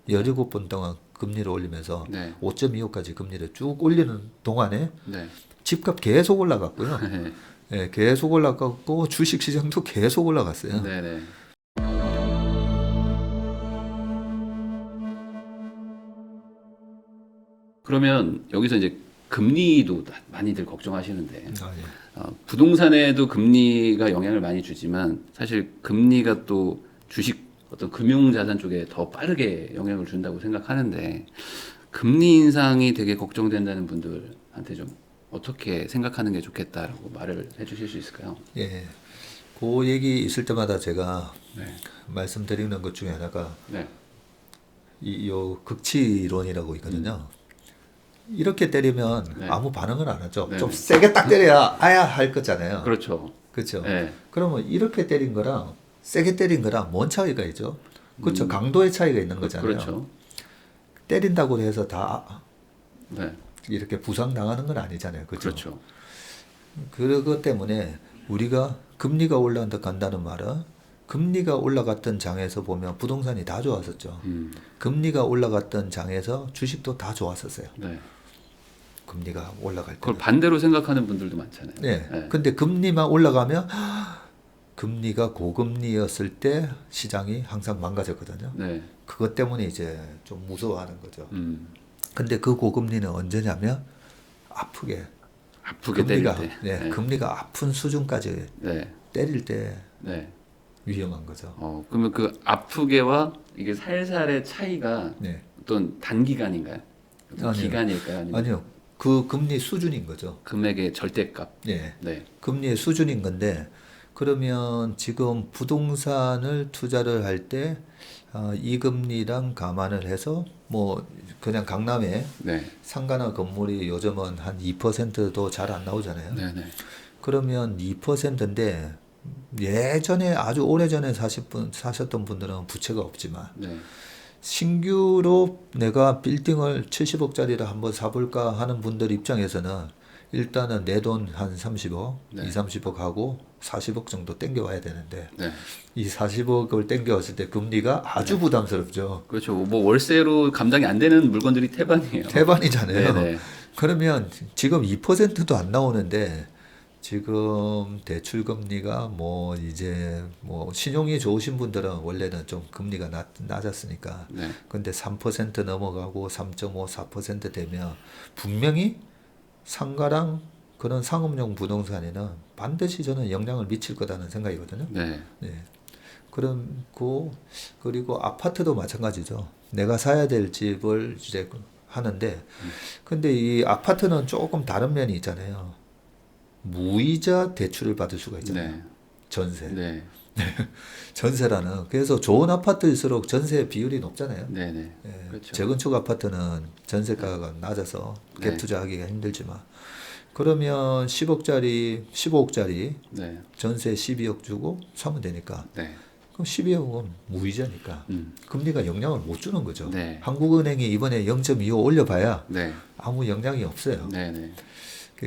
17번 동안 금리를 올리면서 네. 5.25까지 금리를 쭉 올리는 동안에 네. 집값 계속 올라갔고요. 네. 예, 계속 올라갔고 주식 시장도 계속 올라갔어요. 네. 네. 그러면 여기서 이제 금리도 많이들 걱정하시는데 아, 예. 부동산에도 금리가 영향을 많이 주지만 사실 금리가 또 주식 어떤 금융자산 쪽에 더 빠르게 영향을 준다고 생각하는데 금리 인상이 되게 걱정된다는 분들한테 좀 어떻게 생각하는 게 좋겠다라고 말을 해주실 수 있을까요? 예. 그 얘기 있을 때마다 제가 네. 말씀드리는 것 중에 하나가 네. 요 극치론이라고 있거든요. 이렇게 때리면 네. 아무 반응을 안 하죠. 네. 좀 세게 딱 때려야 아야 할 거잖아요. 그렇죠. 그렇죠. 네. 그러면 이렇게 때린 거랑 세게 때린 거랑 뭔 차이가 있죠? 그렇죠. 강도의 차이가 있는 거잖아요. 그렇죠. 때린다고 해서 다 네. 이렇게 부상 당하는 건 아니잖아요. 그렇죠. 그렇죠. 그것 때문에 우리가 금리가 올라간다 간다는 말은 금리가 올라갔던 장에서 보면 부동산이 다 좋았었죠. 금리가 올라갔던 장에서 주식도 다 좋았었어요. 네. 금리가 올라갈 그걸 때는. 반대로 생각하는 분들도 많잖아요. 네. 네. 근데 금리만 올라가면 금리가 고금리였을 때 시장이 항상 망가졌거든요. 네. 그것 때문에 이제 좀 무서워하는 거죠. 음. 근데 그 고금리는 언제냐면 아프게 아프게 때릴 금리가 때. 네, 네. 금리가 아픈 수준까지 네. 때릴 때 네. 위험한 거죠. 그러면 그 아프게와 이게 살살의 차이가 네. 어떤 단기간인가요? 어떤 아니요. 기간일까요? 아니면 아니요. 그 금리 수준인 거죠. 금액의 절대값? 네. 네. 금리의 수준인 건데 그러면 지금 부동산을 투자를 할 때 이 금리랑 감안을 해서 뭐 그냥 강남에 네. 상가나 건물이 요즘은 한 2%도 잘 안 나오잖아요. 네. 네. 그러면 2%인데 예전에 아주 오래전에 사셨던 분들은 부채가 없지만 네. 신규로 내가 빌딩을 70억짜리를 한번 사볼까 하는 분들 입장에서는 일단은 내 돈 한 30억, 네. 2, 30억 하고 40억 정도 땡겨와야 되는데 네. 이 40억을 땡겨왔을 때 금리가 아주 부담스럽죠. 그렇죠. 뭐 월세로 감당이 안 되는 물건들이 태반이에요. 대반이잖아요. 네네. 그러면 지금 2%도 안 나오는데 지금 대출 금리가 뭐 이제 뭐 신용이 좋으신 분들은 원래는 좀 금리가 낮았으니까 네. 근데 3% 넘어가고 3.5, 4% 되면 분명히 상가랑 그런 상업용 부동산에는 반드시 저는 영향을 미칠 거다는 생각이거든요. 네. 네. 그리고 아파트도 마찬가지죠. 내가 사야 될 집을 이제 하는데 근데 이 아파트는 조금 다른 면이 있잖아요. 무이자 대출을 받을 수가 있잖아요. 네. 전세. 네. 전세라는. 그래서 좋은 아파트일수록 전세 비율이 높잖아요. 네. 네. 예, 그렇죠. 재건축 아파트는 전세가가 낮아서 네. 갭투자하기가 힘들지만 그러면 10억짜리, 15억짜리 네. 전세 12억 주고 사면 되니까 네. 그럼 12억은 무이자니까 금리가 영향을 못 주는 거죠. 네. 한국은행이 이번에 0.25 올려봐야 네. 아무 영향이 없어요. 네. 네.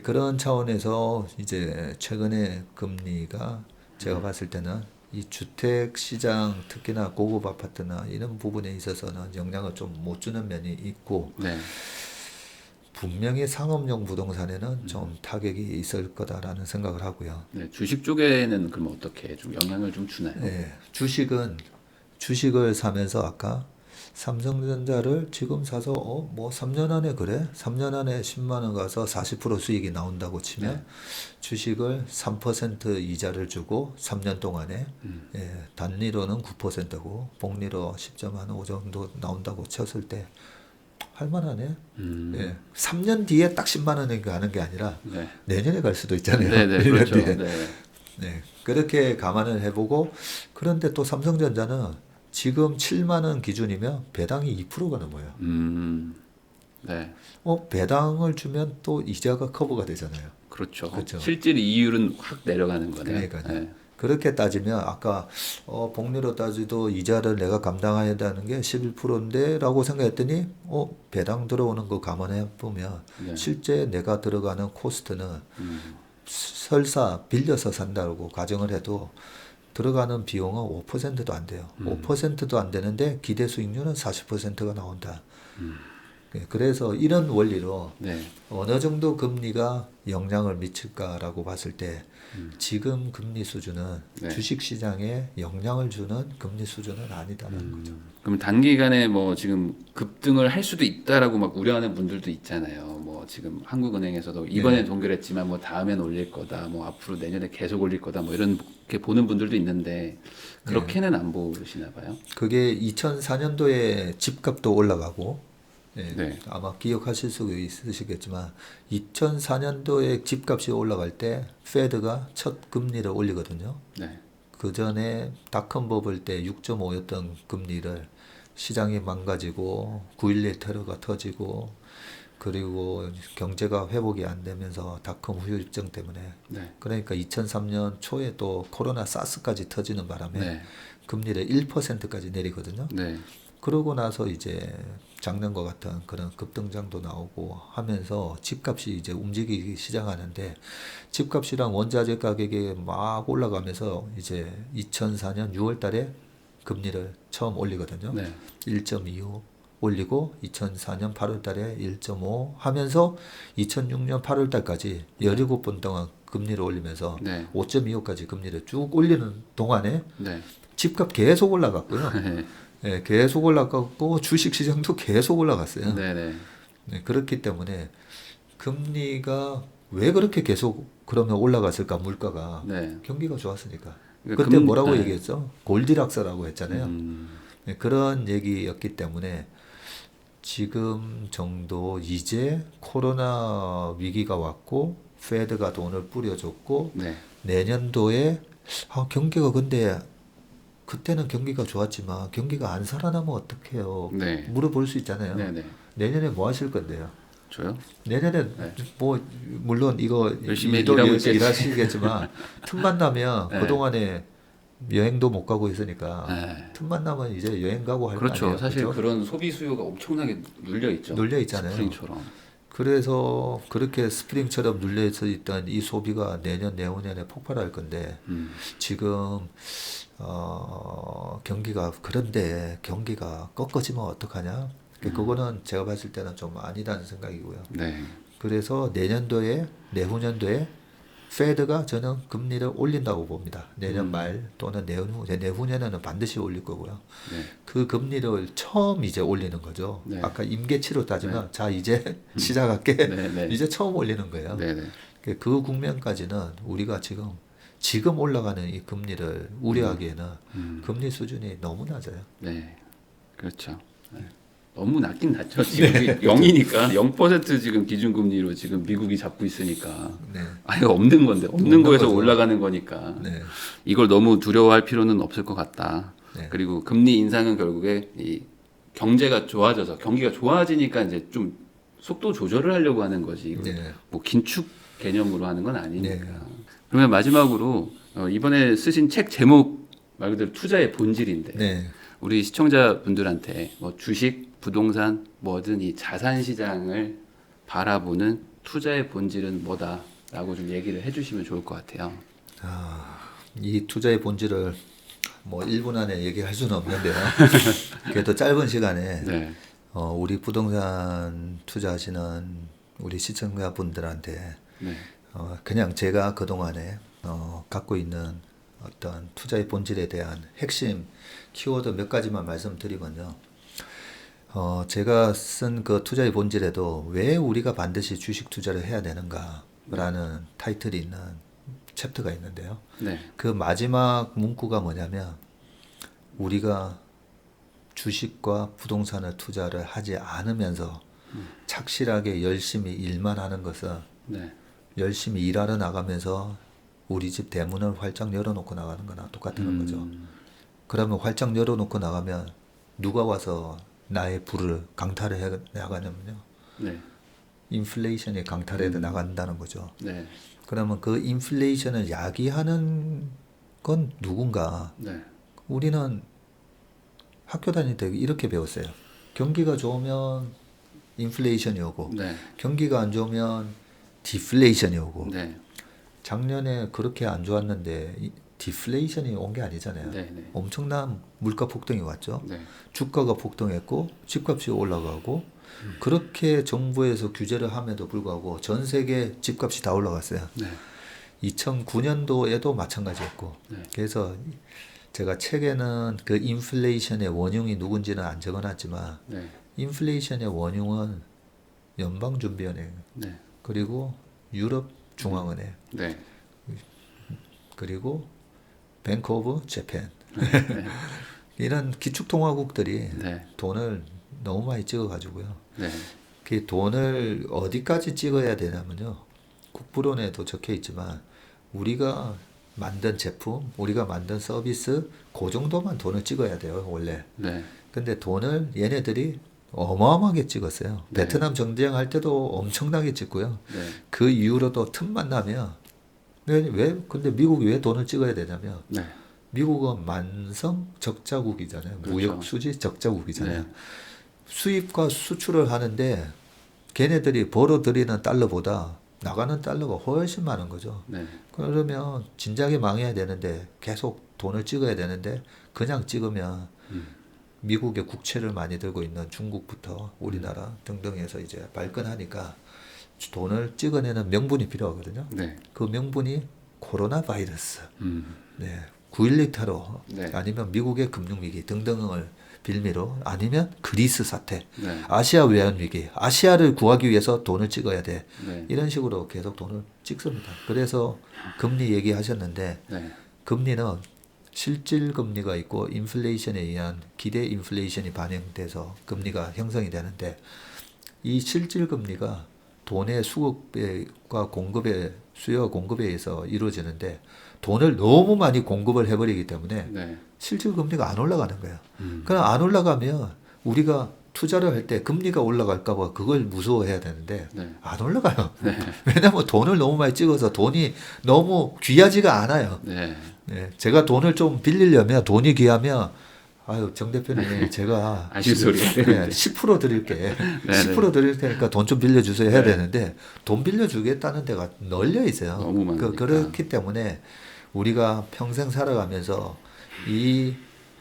그런 차원에서 이제 최근에 금리가 제가 봤을 때는 이 주택 시장 특히나 고급 아파트나 이런 부분에 있어서는 영향을 좀 못 주는 면이 있고 네. 분명히 상업용 부동산에는 좀 타격이 있을 거다라는 생각을 하고요. 네. 주식 쪽에는 그럼 어떻게 좀 영향을 좀 주나요? 네, 주식을 사면서 아까 삼성전자를 지금 사서 뭐 3년 안에 그래? 3년 안에 10만 원 가서 40% 수익이 나온다고 치면 네. 주식을 3% 이자를 주고 3년 동안에 예, 단리로는 9%고 복리로 10.5 정도 나온다고 쳤을 때 할만하네. 예, 3년 뒤에 딱 10만 원에 가는 게 아니라 네. 내년에 갈 수도 있잖아요. 네. 네. 1년 그렇죠. 뒤에. 네. 네, 그렇게 감안을 해보고 그런데 또 삼성전자는 지금 7만 원 기준이면 배당이 2%가 넘어요. 네. 배당을 주면 또 이자가 커버가 되잖아요. 그렇죠. 그렇죠. 실질 이율은 확 내려가는 거네요. 그러니까요. 네. 그렇게 따지면 아까 복리로 따지도 이자를 내가 감당해야 되는 게 11%인데 라고 생각했더니 배당 들어오는 거 감안해 보면 네. 실제 내가 들어가는 코스트는 설사 빌려서 산다고 가정을 해도 들어가는 비용은 5%도 안 돼요. 5%도 안 되는데 기대 수익률은 40%가 나온다. 그래서 이런 원리로 네. 어느 정도 금리가 영향을 미칠까라고 봤을 때 지금 금리 수준은 네. 주식시장에 영향을 주는 금리 수준은 아니다라는 거죠. 그럼 단기간에 뭐 지금 급등을 할 수도 있다라고 막 우려하는 분들도 있잖아요. 뭐 지금 한국은행에서도 이번에 동결했지만 뭐 다음엔 올릴 거다. 뭐 앞으로 내년에 계속 올릴 거다. 뭐 이렇게 보는 분들도 있는데 그렇게는 안 보시나 봐요. 그게 2004년도에 집값도 올라가고 예, 네. 아마 기억하실 수 있으시겠지만 2004년도에 집값이 올라갈 때 페드가 첫 금리를 올리거든요. 네. 그 전에 닷컴 버블 때 6.5였던 금리를 시장이 망가지고 9.11 테러가 터지고 그리고 경제가 회복이 안 되면서 닷컴 후유증 때문에 네. 그러니까 2003년 초에 또 코로나 사스까지 터지는 바람에 네. 금리를 1%까지 내리거든요. 네. 그러고 나서 이제 작년과 같은 그런 급등장도 나오고 하면서 집값이 이제 움직이기 시작하는데 집값이랑 원자재 가격이 막 올라가면서 이제 2004년 6월 달에 금리를 처음 올리거든요. 네. 1.25 올리고 2004년 8월 달에 1.5 하면서 2006년 8월 달까지 17번 동안 금리를 올리면서 네. 5.25까지 금리를 쭉 올리는 동안에 네. 집값 계속 올라갔고요. 네. 예, 계속 올라갔고 주식 시장도 계속 올라갔어요. 네. 네. 네, 그렇기 때문에 금리가 왜 그렇게 계속 그러면 올라갔을까 물가가 네. 경기가 좋았으니까. 그러니까 그때 금- 뭐라고 네. 얘기했죠? 골디락스라고 했잖아요. 네, 그런 얘기였기 때문에 지금 정도 이제 코로나 위기가 왔고 페드가 돈을 뿌려줬고 네. 내년도에 경기가 근데 그때는 경기가 좋았지만 경기가 안 살아나면 어떡해요? 네. 물어볼 수 있잖아요. 네. 네. 내년에 뭐 하실 건데요? 저요? 내년에 네. 뭐 물론 이거 열심히 일도 일하고 열심히 있겠지. 일하시겠지만 틈만 나면 네. 그동안에 여행도 못 가고 있으니까 네. 틈만 나면 이제 여행 가고 할 거 그렇죠. 아니에요. 사실 그죠? 그런 소비 수요가 엄청나게 눌려 있죠. 눌려 있잖아요. 스프링처럼. 그래서 그렇게 스프링처럼 눌려 있던 이 소비가 내년 내후년에 폭발할 건데 지금 경기가 그런데 경기가 꺾어지면 어떡하냐? 그거는 제가 봤을 때는 좀 아니다는 생각이고요. 네. 그래서 내년도에 내후년도에 페드가 저는 금리를 올린다고 봅니다. 내년 말 또는 내후년에는 반드시 올릴 거고요. 네. 그 금리를 처음 이제 올리는 거죠. 네. 아까 임계치로 따지면 자 이제 시작할게. 네, 네. 이제 처음 올리는 거예요. 네, 네. 그 국면까지는 우리가 지금 올라가는 이 금리를 우려하기에는 금리 수준이 너무 낮아요. 네. 그렇죠. 네. 너무 낮긴 낮죠. 지금 0이니까 0% 지금 기준금리로 지금 미국이 잡고 있으니까 네. 아예 없는 건데 없는 없는 거에서 거죠. 올라가는 거니까 네. 이걸 너무 두려워할 필요는 없을 것 같다. 네. 그리고 금리 인상은 결국에 이 경제가 좋아져서 경기가 좋아지니까 이제 좀 속도 조절을 하려고 하는 거지. 이거 네. 뭐 긴축 개념으로 하는 건 아니니까. 네. 그러면 마지막으로 이번에 쓰신 책 제목 말 그대로 투자의 본질인데 네. 우리 시청자분들한테 뭐 주식, 부동산, 뭐든 이 자산 시장을 바라보는 투자의 본질은 뭐다라고 좀 얘기를 해주시면 좋을 것 같아요. 이 투자의 본질을 뭐 1분 안에 얘기할 수는 없는데요. 그래도 짧은 시간에 네, 우리 부동산 투자하시는 우리 시청자분들한테 네, 그냥 제가 그동안에 갖고 있는 어떤 투자의 본질에 대한 핵심 키워드 몇 가지만 말씀드리면요. 제가 쓴 그 투자의 본질에도 왜 우리가 반드시 주식 투자를 해야 되는가라는 타이틀이 있는 챕터가 있는데요. 네, 그 마지막 문구가 뭐냐면 우리가 주식과 부동산을 투자를 하지 않으면서 착실하게 열심히 일만 하는 것은 네, 열심히 일하러 나가면서 우리 집 대문을 활짝 열어놓고 나가는 거나 똑같은 거죠. 그러면 활짝 열어놓고 나가면 누가 와서 나의 부를 강탈을 해 나가냐면요. 네, 인플레이션이 강탈해 나간다는 거죠. 네, 그러면 그 인플레이션을 야기하는 건 누군가? 네, 우리는 학교 다닐 때 이렇게 배웠어요. 경기가 좋으면 인플레이션이 오고 네, 경기가 안 좋으면 디플레이션이 오고 네, 작년에 그렇게 안 좋았는데 디플레이션이 온 게 아니잖아요. 네, 네. 엄청난 물가 폭등이 왔죠. 네. 주가가 폭등했고 집값이 올라가고 그렇게 정부에서 규제를 함에도 불구하고 전 세계 집값이 다 올라갔어요. 네. 2009년도에도 마찬가지였고 네. 그래서 제가 책에는 그 인플레이션의 원흉이 누군지는 안 적어놨지만 네. 인플레이션의 원흉은 연방준비은행 네. 그리고 유럽 중앙은행 네. 그리고 뱅크 오브 재팬 네. 이런 기축통화국들이 네. 돈을 너무 많이 찍어가지고요. 네. 그 돈을 어디까지 찍어야 되냐면요. 국부론에도 적혀 있지만 우리가 만든 제품, 우리가 만든 서비스 그 정도만 돈을 찍어야 돼요, 원래. 네. 근데 돈을 얘네들이 어마어마하게 찍었어요. 네. 베트남 전쟁할 때도 엄청나게 찍고요. 네. 그 이후로도 틈만 나면 근데 미국이 왜 돈을 찍어야 되냐면 네. 미국은 만성 적자국이잖아요. 그렇죠. 무역 수지 적자국이잖아요. 네. 수입과 수출을 하는데 걔네들이 벌어들이는 달러보다 나가는 달러가 훨씬 많은 거죠. 네. 그러면 진작에 망해야 되는데 계속 돈을 찍어야 되는데 그냥 찍으면 미국의 국채를 많이 들고 있는 중국부터 우리나라 등등해서 이제 발끈하니까 돈을 찍어내는 명분이 필요하거든요. 네. 그 명분이 코로나 바이러스, 음. 네, 9.11 테러, 네. 아니면 미국의 금융위기 등등을 빌미로 아니면 그리스 사태, 네. 아시아 외환 위기, 아시아를 구하기 위해서 돈을 찍어야 돼. 네. 이런 식으로 계속 돈을 찍습니다. 그래서 금리 얘기하셨는데 네. 금리는 실질 금리가 있고 인플레이션에 의한 기대 인플레이션이 반영돼서 금리가 형성이 되는데 이 실질 금리가 돈의 수급과 공급의 수요와 공급에 의해서 이루어지는데 돈을 너무 많이 공급을 해버리기 때문에 네. 실질 금리가 안 올라가는 거예요. 그럼 안 올라가면 우리가 투자를 할 때 금리가 올라갈까봐 그걸 무서워해야 되는데 네. 안 올라가요. 왜냐하면 돈을 너무 많이 찍어서 돈이 너무 귀하지가 않아요. 네. 네, 제가 돈을 좀 빌리려면 돈이 귀하면 아유 정 대표님 제가 아실 소리. 네, 10% 드릴게. 10% 드릴 테니까 돈 좀 빌려주세요 해야 네. 되는데 돈 빌려주겠다는 데가 널려 있어요. 너무 많으니까. 그렇기 때문에 우리가 평생 살아가면서 이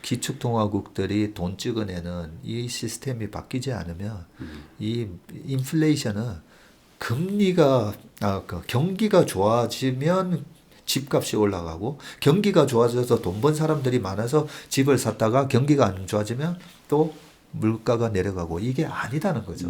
기축통화국들이 돈 찍어내는 이 시스템이 바뀌지 않으면 이 인플레이션은 금리가 그 경기가 좋아지면 집값이 올라가고 경기가 좋아져서 돈 번 사람들이 많아서 집을 샀다가 경기가 안 좋아지면 또 물가가 내려가고 이게 아니다는 거죠.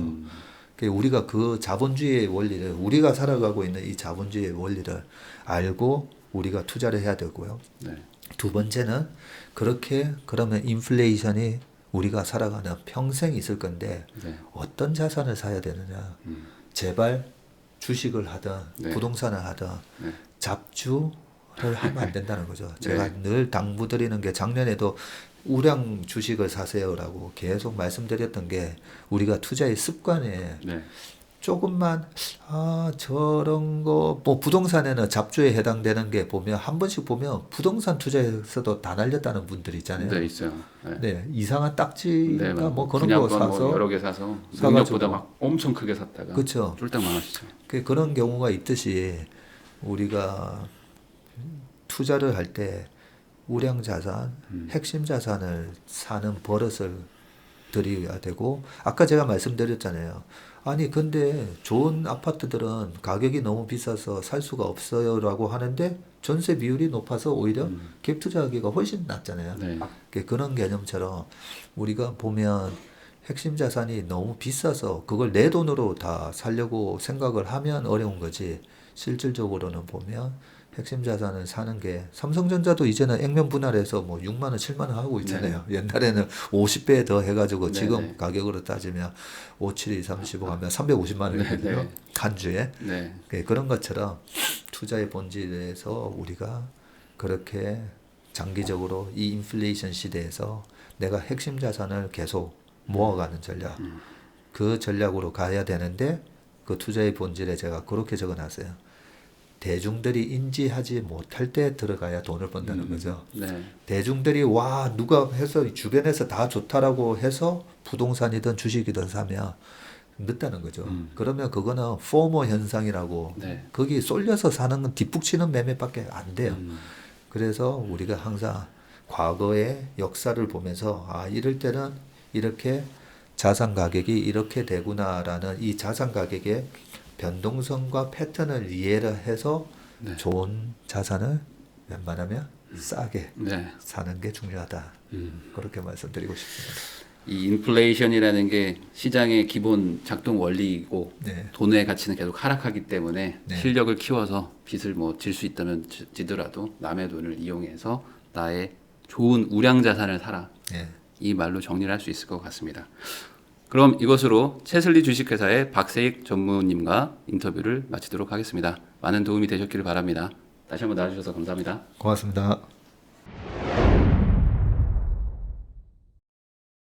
우리가 그 자본주의의 원리를 우리가 살아가고 있는 이 자본주의의 원리를 알고 우리가 투자를 해야 되고요. 네. 두 번째는 그렇게 그러면 인플레이션이 우리가 살아가는 평생 있을 건데 네. 어떤 자산을 사야 되느냐. 제발 주식을 하든 네. 부동산을 하든 네. 잡주를 하면 안 된다는 거죠. 제가 네. 늘 당부드리는 게 작년에도 우량 주식을 사세요라고 계속 말씀드렸던 게 우리가 투자의 습관에 네. 조금만 저런 거 뭐 부동산에는 잡주에 해당되는 게 보면 한 번씩 보면 부동산 투자에서도 다 날렸다는 분들 있잖아요. 네, 있어요. 네. 네, 이상한 딱지가 네, 뭐 그런 거 분양권 사서 뭐 여러 개 사서 사가지고. 능력보다 막 엄청 크게 샀다가 그쵸. 쫄딱 망하시죠. 그런 경우가 있듯이 우리가 투자를 할 때 우량 자산, 핵심 자산을 사는 버릇을 들여야 되고 아까 제가 말씀드렸잖아요. 아니 근데 좋은 아파트들은 가격이 너무 비싸서 살 수가 없어요라고 하는데 전세 비율이 높아서 오히려 갭 투자하기가 훨씬 낫잖아요. 네. 그런 개념처럼 우리가 보면 핵심 자산이 너무 비싸서 그걸 내 돈으로 다 살려고 생각을 하면 어려운 거지 실질적으로는 보면 핵심 자산을 사는 게 삼성전자도 이제는 액면 분할해서 뭐 6만 원, 7만 원 하고 있잖아요. 옛날에는 50배 더 해가지고 지금 네네. 가격으로 따지면 5, 7, 2, 35 하면 350만 원이거든요. 네네. 한 주에. 네. 그런 것처럼 투자의 본질에서 우리가 그렇게 장기적으로 이 인플레이션 시대에서 내가 핵심 자산을 계속 모아가는 전략. 그 전략으로 가야 되는데 그 투자의 본질에 제가 그렇게 적어놨어요. 대중들이 인지하지 못할 때 들어가야 돈을 번다는 거죠. 네. 대중들이 와 누가 해서 주변에서 다 좋다라고 해서 부동산이든 주식이든 사면 늦다는 거죠. 그러면 그거는 포모 현상이라고 네. 거기 쏠려서 사는 건 뒷북치는 매매밖에 안 돼요. 그래서 우리가 항상 과거의 역사를 보면서 아, 이럴 때는 이렇게 자산 가격이 이렇게 되구나라는 이 자산 가격의 변동성과 패턴을 이해를 해서 네. 좋은 자산을 웬만하면 싸게 네. 사는 게 중요하다. 그렇게 말씀드리고 싶습니다. 이 인플레이션이라는 게 시장의 기본 작동 원리이고 네. 돈의 가치는 계속 하락하기 때문에 네. 실력을 키워서 빚을 뭐 질 수 있다면 지더라도 남의 돈을 이용해서 나의 좋은 우량 자산을 사라. 네. 이 말로 정리를 할 수 있을 것 같습니다. 그럼 이것으로 채슬리 주식회사의 박세익 전무님과 인터뷰를 마치도록 하겠습니다. 많은 도움이 되셨기를 바랍니다. 다시 한번 나와주셔서 감사합니다. 고맙습니다.